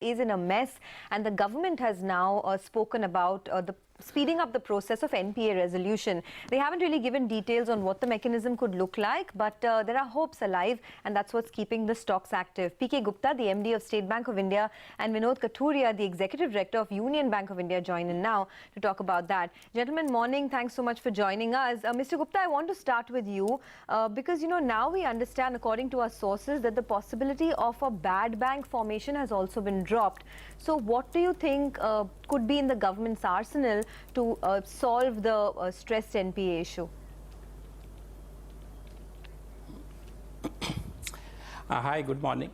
is in a mess, and the government has now spoken about the speeding up the process of NPA resolution. They haven't really given details on what the mechanism could look like, but there are hopes alive, and that's what's keeping the stocks active. PK Gupta, the MD of State Bank of India, and Vinod Kathuria, the Executive Director of Union Bank of India, join in now to talk about that. Gentlemen, morning. Thanks so much for joining us. Mr. Gupta, I want to start with you because, now we understand, according to our sources, that the possibility of a bad bank formation has also been dropped. So what do you think could be in the government's arsenal to solve the stressed NPA issue? Hi, good morning.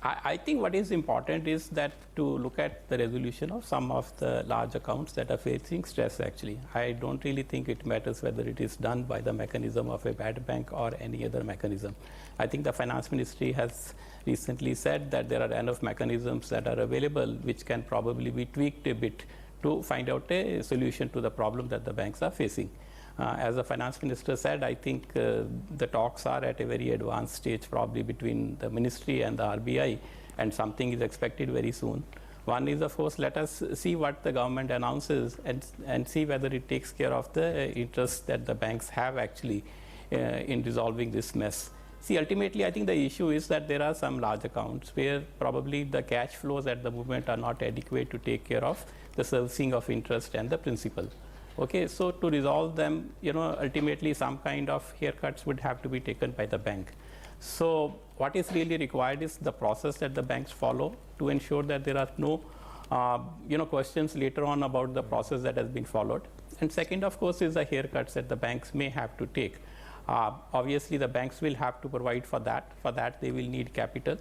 I think what is important is that to look at the resolution of some of the large accounts that are facing stress actually. I don't really think it matters whether it is done by the mechanism of a bad bank or any other mechanism. I think the Finance Ministry has recently said that there are enough mechanisms that are available which can probably be tweaked a bit to find out a solution to the problem that the banks are facing. As the Finance Minister said, I think the talks are at a very advanced stage, probably between the Ministry and the RBI, and something is expected very soon. One is, of course, let us see what the government announces and see whether it takes care of the interests that the banks have actually in resolving this mess. See, ultimately, I think the issue is that there are some large accounts where probably the cash flows at the moment are not adequate to take care of the servicing of interest and the principal. Okay, so to resolve them, ultimately some kind of haircuts would have to be taken by the bank. So what is really required is the process that the banks follow to ensure that there are no, questions later on about the process that has been followed. And second, of course, is the haircuts that the banks may have to take. Obviously, the banks will have to provide for that. For that, they will need capital.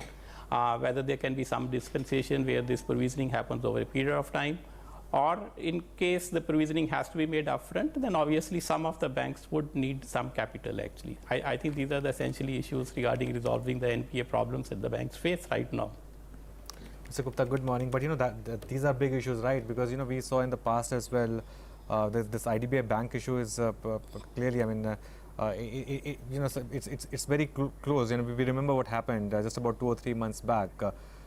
Whether there can be some dispensation where this provisioning happens over a period of time, or in case the provisioning has to be made upfront, then obviously some of the banks would need some capital actually. I think these are the essentially issues regarding resolving the NPA problems that the banks face right now. Mr. Gupta, good morning. But these are big issues, right? Because we saw in the past as well, this IDBI bank issue is clearly, it's very close. We remember what happened just about 2 or 3 months back.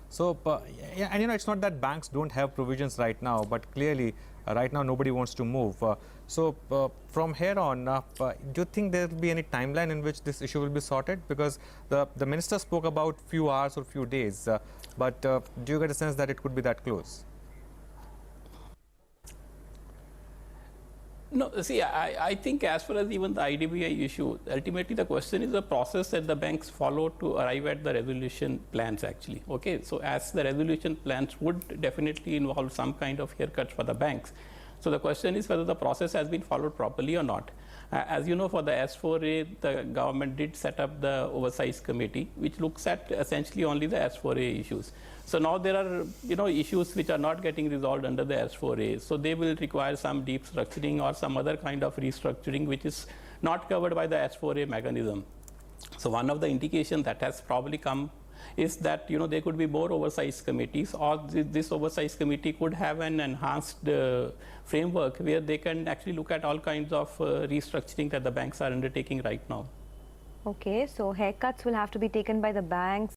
It's not that banks don't have provisions right now, but clearly right now nobody wants to move. From here on, do you think there will be any timeline in which this issue will be sorted? Because the minister spoke about few hours or few days, but do you get a sense that it could be that close? No, see, I think as far as even the IDBI issue, ultimately the question is the process that the banks follow to arrive at the resolution plans actually. Okay, so as the resolution plans would definitely involve some kind of haircuts for the banks. So the question is whether the process has been followed properly or not. As you know, for the S4A, the government did set up the oversight committee, which looks at essentially only the S4A issues. So now there are, issues which are not getting resolved under the S4A. So they will require some deep structuring or some other kind of restructuring, which is not covered by the S4A mechanism. So one of the indications that has probably come is that, there could be more oversight committees, or this oversight committee could have an enhanced framework where they can actually look at all kinds of restructuring that the banks are undertaking right now. Okay, so haircuts will have to be taken by the banks.